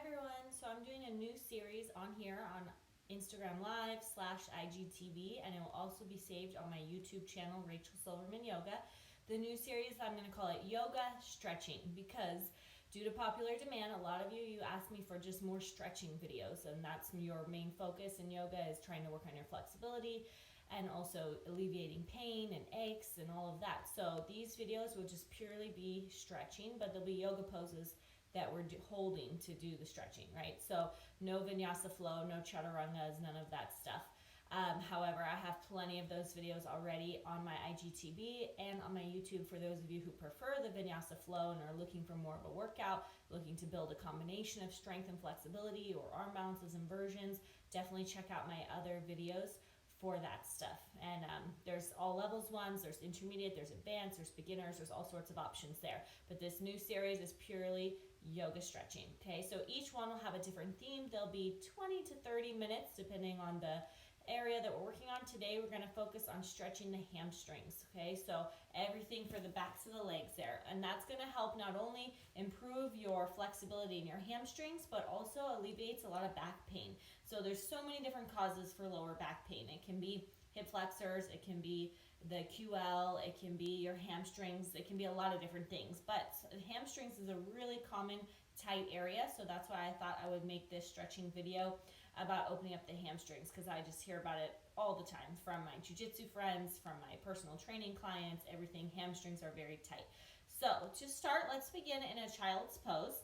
everyone. So I'm doing a new series on here on Instagram Live / IGTV, and it will also be saved on my YouTube channel, Rachel Silverman Yoga. The new series, I'm going to call it Yoga Stretching, because due to popular demand, a lot of you asked me for just more stretching videos, and that's your main focus in yoga, is trying to work on your flexibility and also alleviating pain and aches and all of that. So these videos will just purely be stretching, but there'll be yoga poses that we're holding to do the stretching, right? So no vinyasa flow, no chaturangas, none of that stuff. However, I have plenty of those videos already on my IGTV and on my YouTube for those of you who prefer the vinyasa flow and are looking for more of a workout, looking to build a combination of strength and flexibility or arm balances and versions. Definitely check out my other videos for that stuff. And there's all levels ones, there's intermediate, there's advanced, there's beginners, there's all sorts of options there. But this new series is purely yoga stretching. Okay, so each one will have a different theme. There'll be 20 to 30 minutes depending on the area that we're working on. Today we're going to focus on stretching the hamstrings. Okay, so everything for the backs of the legs there, and that's going to help not only improve your flexibility in your hamstrings, but also alleviates a lot of back pain. So there's so many different causes for lower back pain. It can be hip flexors, it can be the QL, it can be your hamstrings, it can be a lot of different things, but hamstrings is a really common tight area, so that's why I thought I would make this stretching video about opening up the hamstrings, because I just hear about it all the time from my jiu-jitsu friends, from my personal training clients. Everything, hamstrings are very tight. So to start, let's begin in a child's pose.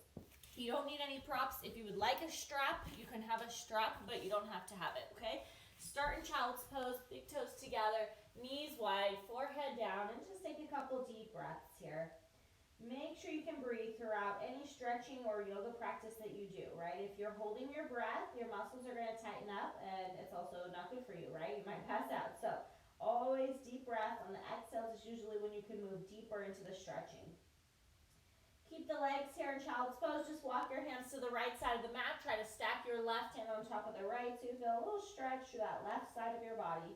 You don't need any props. If you would like a strap, you can have a strap, but you don't have to have it, okay? Start in child's pose, big toes together, knees wide, forehead down, and just take a couple deep breaths here. Make sure you can breathe throughout any stretching or yoga practice that you do, right? If you're holding your breath, your muscles are going to tighten up, and it's also not good for you, right? You might pass out. So always deep breath. On the exhales is usually when you can move deeper into the stretching. Keep the legs here in child's pose. Just walk your hands to the right side of the mat. Try to stack your left hand on top of the right so you feel a little stretch through that left side of your body.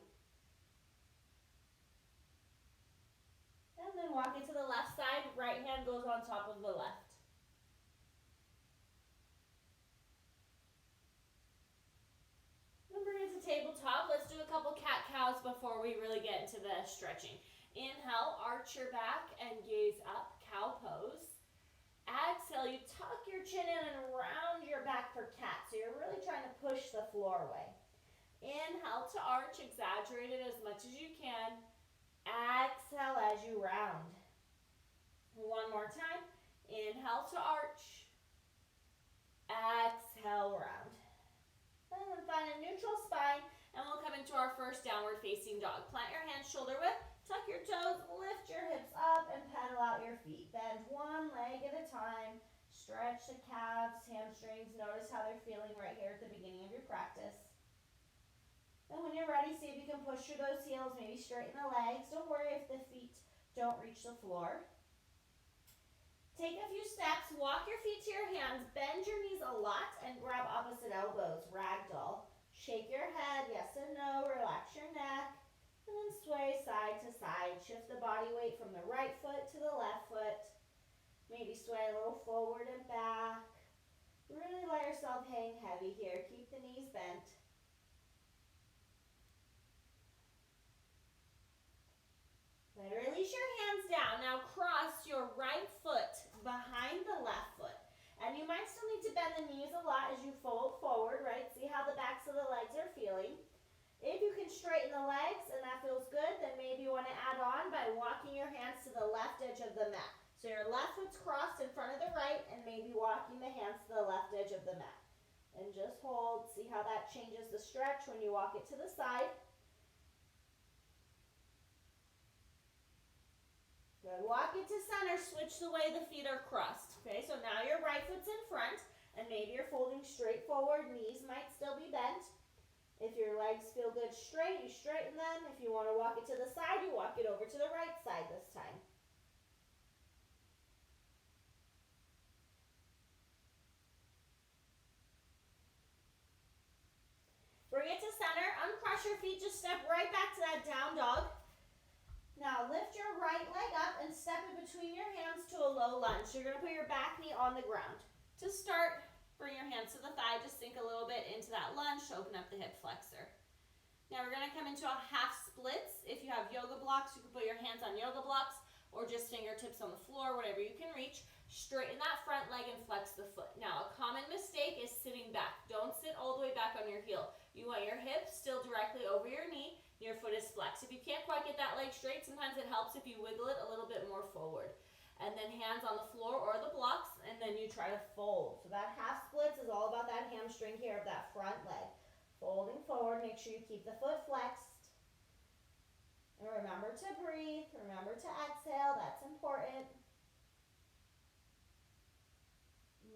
And then walk it to the left side. Right hand goes on top of the left. And bring it to tabletop. Let's do a couple cat-cows before we really get into the stretching. Inhale, arch your back and gaze up, cow pose. Exhale, you tuck your chin in and round your back for cat. So you're really trying to push the floor away. Inhale to arch, exaggerate it as much as you can. Exhale as you round. One more time. Inhale to arch. Exhale, round. And then find a neutral spine, and we'll come into our first downward facing dog. Plant your hands shoulder width, tuck your toes, lift your hips up, and pedal out your feet. Bend one leg at a time. Stretch the calves, hamstrings. Notice how they're feeling right here at the beginning of your practice. And when you're ready, see if you can push through those heels, maybe straighten the legs. Don't worry if the feet don't reach the floor. Take a few steps, walk your feet to your hands, bend your knees a lot, and grab opposite elbows, ragdoll. Shake your head, yes and no, relax your neck, and then sway side to side. Shift the body weight from the right foot to the left foot. Maybe sway a little forward and back. Really let yourself hang heavy here. Keep the knees bent. Then release your hands down. Now cross your right foot behind the left foot. And you might still need to bend the knees a lot as you fold forward, right? See how the backs of the legs are feeling. If you can straighten the legs and that feels good, then maybe you want to add on by walking your hands to the left edge of the mat. So your left foot's crossed in front of the right, and maybe walking the hands to the left edge of the mat. And just hold. See how that changes the stretch when you walk it to the side. Good. Walk it to center. Switch the way the feet are crossed. Okay, so now your right foot's in front, and maybe you're folding straight forward. Knees might still be bent. If your legs feel good straight, you straighten them. If you want to walk it to the side, you walk it over to the right side this time. Bring it to center. Uncross your feet. Just step right back to that down dog. Now lift your right leg up and step in between your hands to a low lunge. So you're going to put your back knee on the ground. To start, Bring your hands to the thigh, just sink a little bit into that lunge to open up the hip flexor. Now we're gonna come into a half splits. If you have yoga blocks, you can put your hands on yoga blocks or just fingertips on the floor, whatever you can reach. Straighten that front leg and flex the foot. Now a common mistake is sitting back. Don't sit all the way back on your heel. You want your hip still directly over your knee, your foot is flexed. If you can't quite get that leg straight, sometimes it helps if you wiggle it a little bit more forward. And then hands on the floor or the blocks, and then you try to fold. So that half splits is all about that hamstring here of that front leg. Folding forward, make sure you keep the foot flexed. And remember to breathe, remember to exhale, that's important.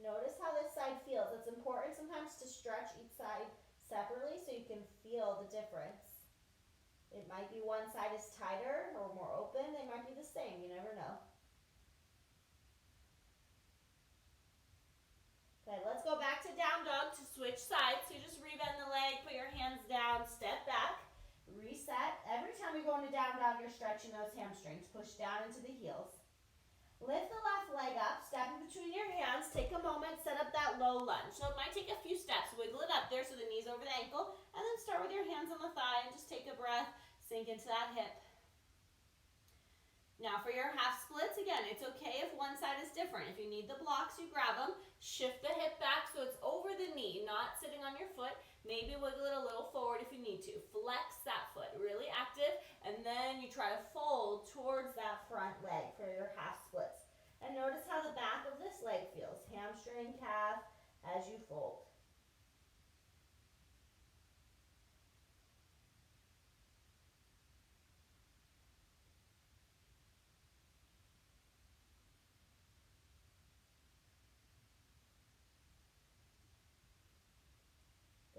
Notice how this side feels. It's important sometimes to stretch each side separately so you can feel the difference. It might be one side is tighter or more open, they might be the same, you never know. Okay, let's go back to down dog to switch sides. So you just rebend the leg, put your hands down, step back, reset. Every time you go into down dog, you're stretching those hamstrings. Push down into the heels. Lift the left leg up, step in between your hands, take a moment, set up that low lunge. So it might take a few steps. Wiggle it up there so the knee's over the ankle, and then start with your hands on the thigh and just take a breath, sink into that hip. Now for your half splits, again, it's okay if one side is different. If you need the blocks, you grab them. Shift the hip back so it's over the knee, not sitting on your foot. Maybe wiggle it a little forward if you need to. Flex that foot, really active, and then you try to fold towards that front leg for your half splits. And notice how the back of this leg feels, hamstring, calf, as you fold.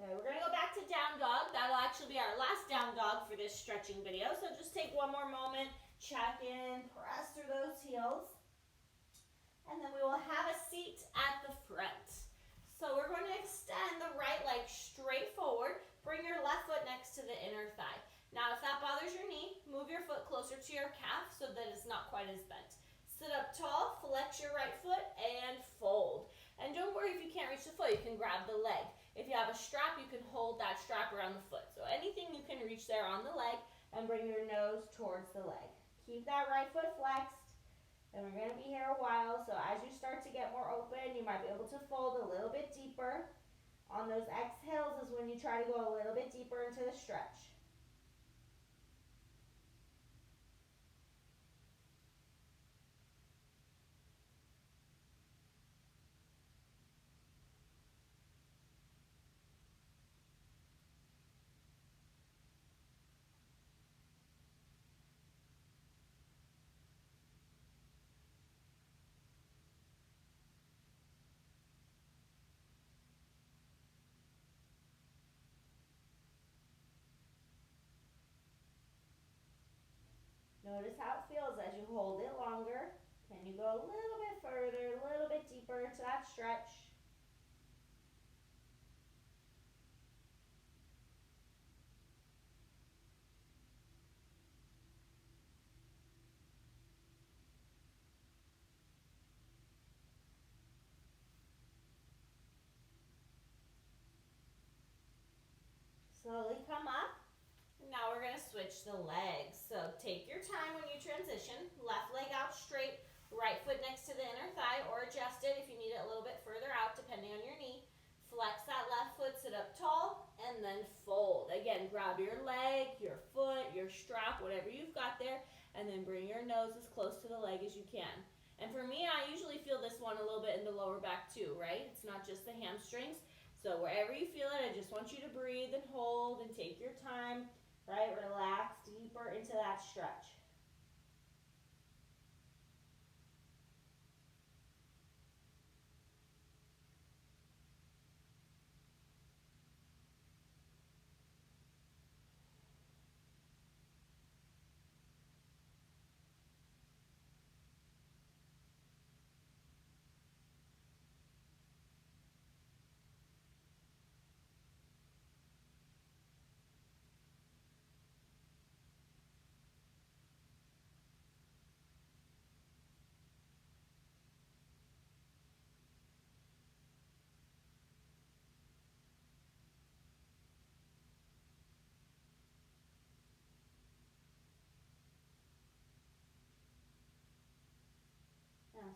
Okay, we're gonna go back to down dog. That'll actually be our last down dog for this stretching video. So just take one more moment, check in, press through those heels. And then we will have a seat at the front. So we're going to extend the right leg straight forward. Bring your left foot next to the inner thigh. Now if that bothers your knee, move your foot closer to your calf so that it's not quite as bent. Sit up tall, flex your right foot, and fold. And don't worry if you can't reach the foot, you can grab the leg. If you have a strap, you can hold that strap around the foot. So anything you can reach there on the leg, and bring your nose towards the leg. Keep that right foot flexed. And we're going to be here a while, so as you start to get more open, you might be able to fold a little bit deeper. On those exhales is when you try to go a little bit deeper into the stretch. Notice how it feels as you hold it longer. Can you go a little bit further, a little bit deeper into that stretch? Slowly come up. Now we're going to switch the legs. So take your time when you transition. Left leg out straight, right foot next to the inner thigh, or adjust it if you need it a little bit further out depending on your knee. Flex that left foot, sit up tall, and then fold. Again, grab your leg, your foot, your strap, whatever you've got there, and then bring your nose as close to the leg as you can. And for me, I usually feel this one a little bit in the lower back too, right? It's not just the hamstrings. So wherever you feel it, I just want you to breathe and hold and take your time. Right, relax deeper into that stretch.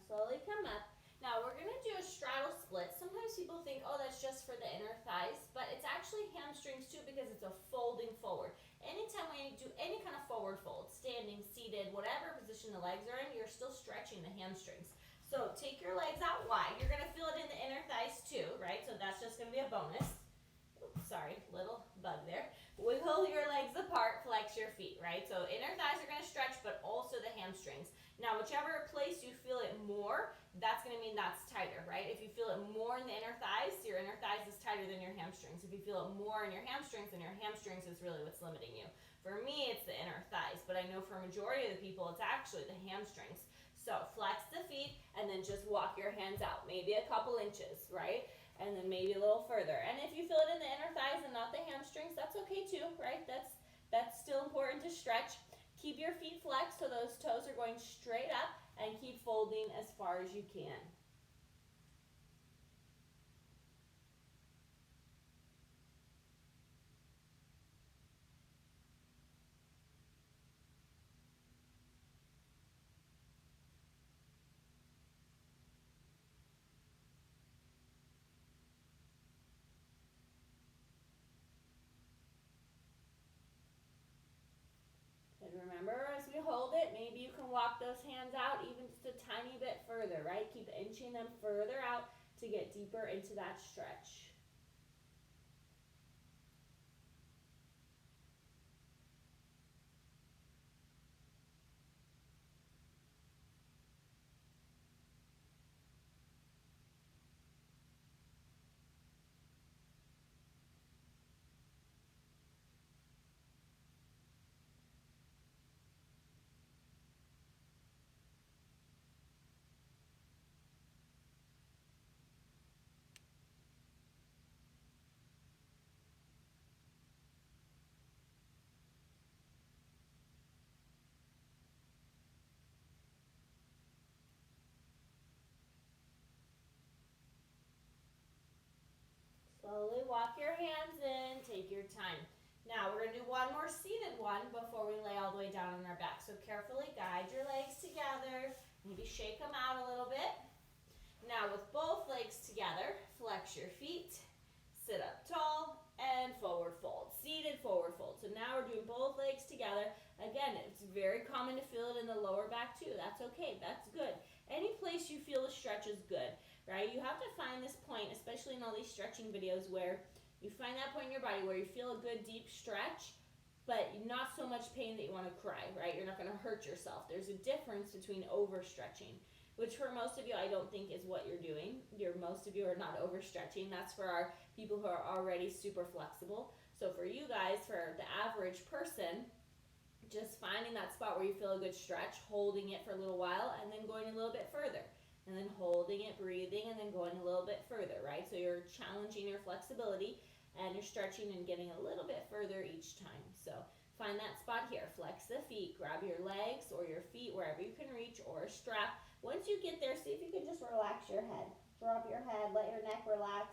slowly come up. Now we're gonna do a straddle split. Sometimes people think, oh, that's just for the inner thighs, but it's actually hamstrings too because it's a folding forward. Anytime we do any kind of forward fold, standing, seated, whatever position the legs are in, you're still stretching the hamstrings. So take your legs out wide. You're gonna feel it in the inner thighs too, right? So that's just gonna be a bonus. Oops, sorry, little bug there. Wiggle your legs apart, flex your feet, right? So inner thighs are gonna stretch, but also the hamstrings. Now, whichever place you feel it more, that's gonna mean that's tighter, right? If you feel it more in the inner thighs, your inner thighs is tighter than your hamstrings. If you feel it more in your hamstrings, then your hamstrings is really what's limiting you. For me, it's the inner thighs, but I know for a majority of the people, it's actually the hamstrings. So flex the feet and then just walk your hands out, maybe a couple inches, right? And then maybe a little further. And if you feel it in the inner thighs and not the hamstrings, that's okay too, right? That's still important to stretch. Keep your feet flexed so those toes are going straight up and keep folding as far as you can. And remember, as we hold it, maybe you can walk those hands out even just a tiny bit further, right? Keep inching them further out to get deeper into that stretch. Slowly walk your hands in, take your time. Now we're going to do one more seated one before we lay all the way down on our back. So carefully guide your legs together, maybe shake them out a little bit. Now with both legs together, flex your feet, sit up tall, and forward fold. Seated forward fold. So now we're doing both legs together. Again, it's very common to feel it in the lower back too. That's okay, that's good. Any place you feel the stretch is good, right? You have to find this point, especially in all these stretching videos, where you find that point in your body where you feel a good deep stretch, but not so much pain that you want to cry, right? You're not going to hurt yourself. There's a difference between overstretching, which for most of you, I don't think is what you're doing. Most of you are not overstretching. That's for our people who are already super flexible. So for you guys, for the average person, just finding that spot where you feel a good stretch, holding it for a little while, and then going a little bit further. And then holding it, breathing, and then going a little bit further, right? So you're challenging your flexibility, and you're stretching and getting a little bit further each time. So find that spot here. Flex the feet. Grab your legs or your feet wherever you can reach, or a strap. Once you get there, see if you can just relax your head. Drop your head, let your neck relax,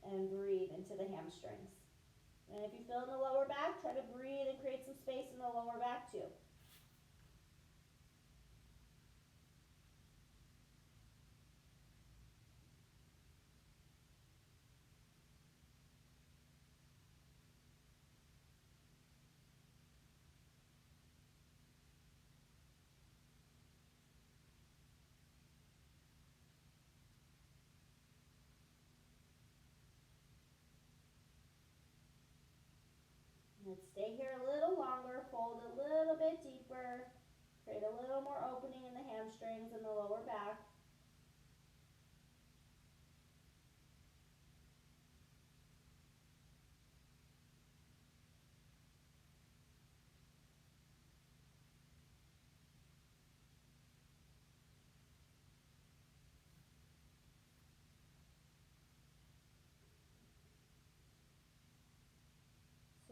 and breathe into the hamstrings. And if you feel in the lower back, try to breathe and create some space in the lower back too. Let's stay here a little longer, fold a little bit deeper, create a little more opening in the hamstrings and the lower back.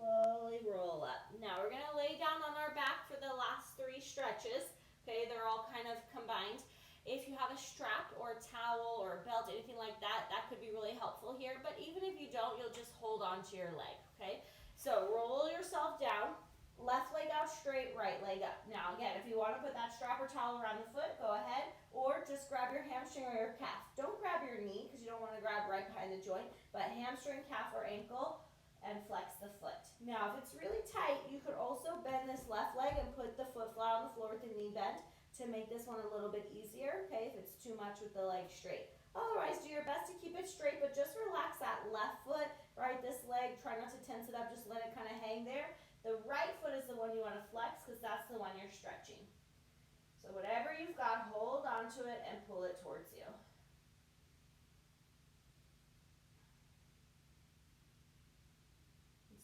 Slowly roll up. Now we're going to lay down on our back for the last 3 stretches. Okay, they're all kind of combined. If you have a strap or a towel or a belt, anything like that, that could be really helpful here. But even if you don't, you'll just hold on to your leg, okay? So roll yourself down. Left leg out straight, right leg up. Now again, if you want to put that strap or towel around the foot, go ahead, or just grab your hamstring or your calf. Don't grab your knee because you don't want to grab right behind the joint, but hamstring, calf, or ankle, and flex the foot. Now if it's really tight, you could also bend this left leg and put the foot flat on the floor with the knee bent to make this one a little bit easier, okay, if it's too much with the leg straight. Otherwise, do your best to keep it straight, but just relax that left foot, right, this leg, try not to tense it up, just let it kind of hang there. The right foot is the one you want to flex because that's the one you're stretching. So whatever you've got, hold onto it and pull it towards you.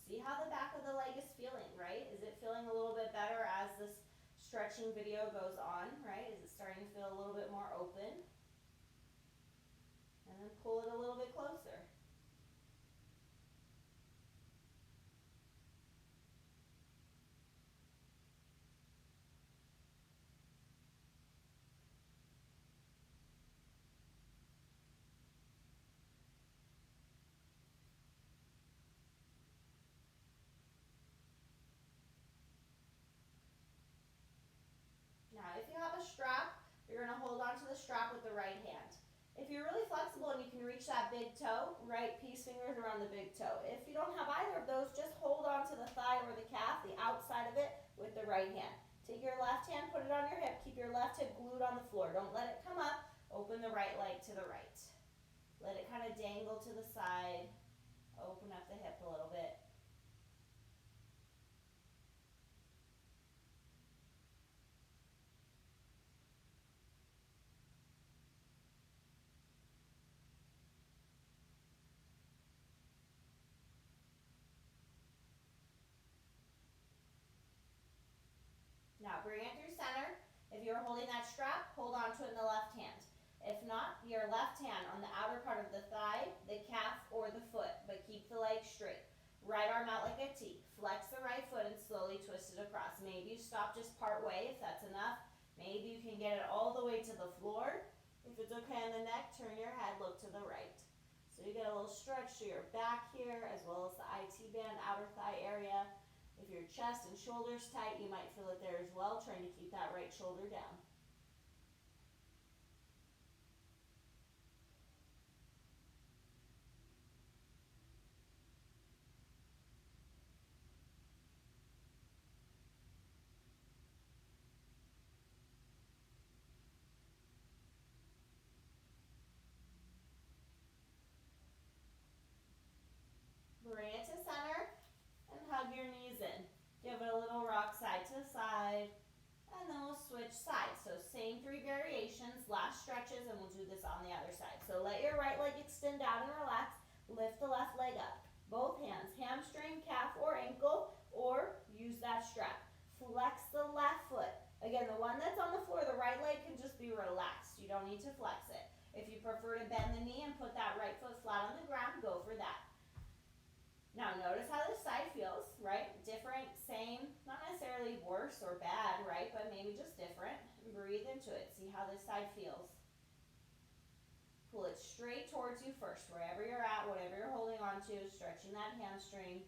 See how the back of the leg is feeling, right? Is it feeling a little bit better as this stretching video goes on, right? Is it starting to feel a little bit more open? And then pull it a little bit closer. Now, if you have a strap, you're going to hold onto the strap with the right hand. If you're really flexible and you can reach that big toe, right piece fingers around the big toe. If you don't have either of those, just hold onto the thigh or the calf, the outside of it, with the right hand. Take your left hand, put it on your hip, keep your left hip glued on the floor. Don't let it come up. Open the right leg to the right. Let it kind of dangle to the side. Open up the hip a little bit. Now bring it through center. If you're holding that strap, hold on to it in the left hand. If not, your left hand on the outer part of the thigh, the calf, or the foot, but keep the leg straight. Right arm out like a T. Flex the right foot and slowly twist it across. Maybe you stop just part way if that's enough. Maybe you can get it all the way to the floor. If it's okay on the neck, turn your head, look to the right. So you get a little stretch to your back here, as well as the IT band, outer thigh area. If your chest and shoulders tight, you might feel it there as well, trying to keep that right shoulder down. Bring it to center and hug your knees in. Give it a little rock side to side, and then we'll switch sides. So same 3 variations, last stretches, and we'll do this on the other side. So let your right leg extend out and relax. Lift the left leg up. Both hands, hamstring, calf, or ankle, or use that strap. Flex the left foot. Again, the one that's on the floor, the right leg can just be relaxed. You don't need to flex it. If you prefer to bend the knee and put that right foot flat on the ground, go for that. Now notice how this side feels, right? Different, same, not necessarily worse or bad, right? But maybe just different. And breathe into it. See how this side feels. Pull it straight towards you first, wherever you're at, whatever you're holding on to, stretching that hamstring.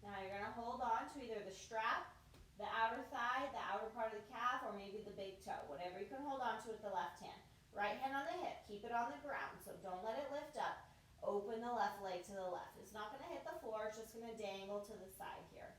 Now you're going to hold on to either the strap, the outer thigh, the outer part of the calf, or maybe the big toe. Whatever you can hold on to with the left hand. Right hand on the hip. Keep it on the ground, so don't let it lift up. Open the left leg to the left. It's not going to hit the floor. It's just going to dangle to the side here.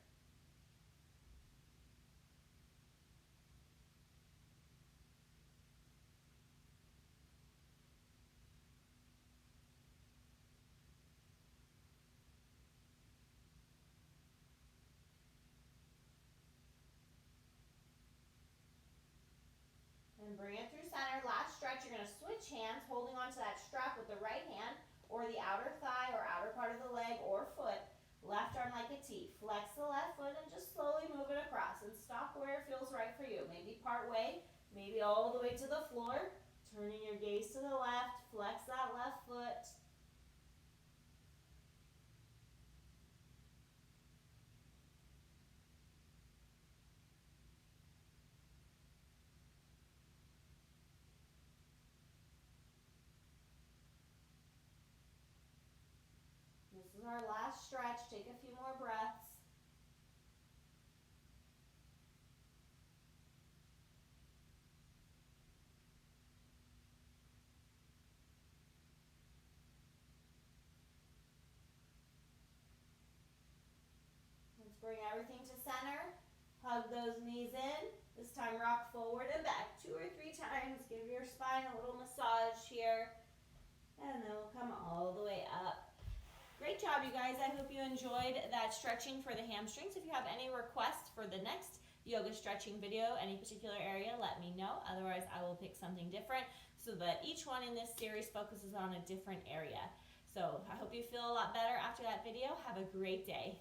And bring it through center. Last stretch, you're going to switch hands, holding onto that strap with the right hand, or the outer thigh or outer part of the leg or foot. Left arm like a T. Flex the left foot and just slowly move it across and stop where it feels right for you. Maybe part way, maybe all the way to the floor. Turning your gaze to the left, flex that left foot. This is our last stretch. Take a few more breaths. Let's bring everything to center. Hug those knees in. This time rock forward and back 2 or 3 times. Give your spine a little massage here. And then we'll come all the way up. Great job, you guys. I hope you enjoyed that stretching for the hamstrings. If you have any requests for the next yoga stretching video, any particular area, let me know. Otherwise, I will pick something different so that each one in this series focuses on a different area. So I hope you feel a lot better after that video. Have a great day.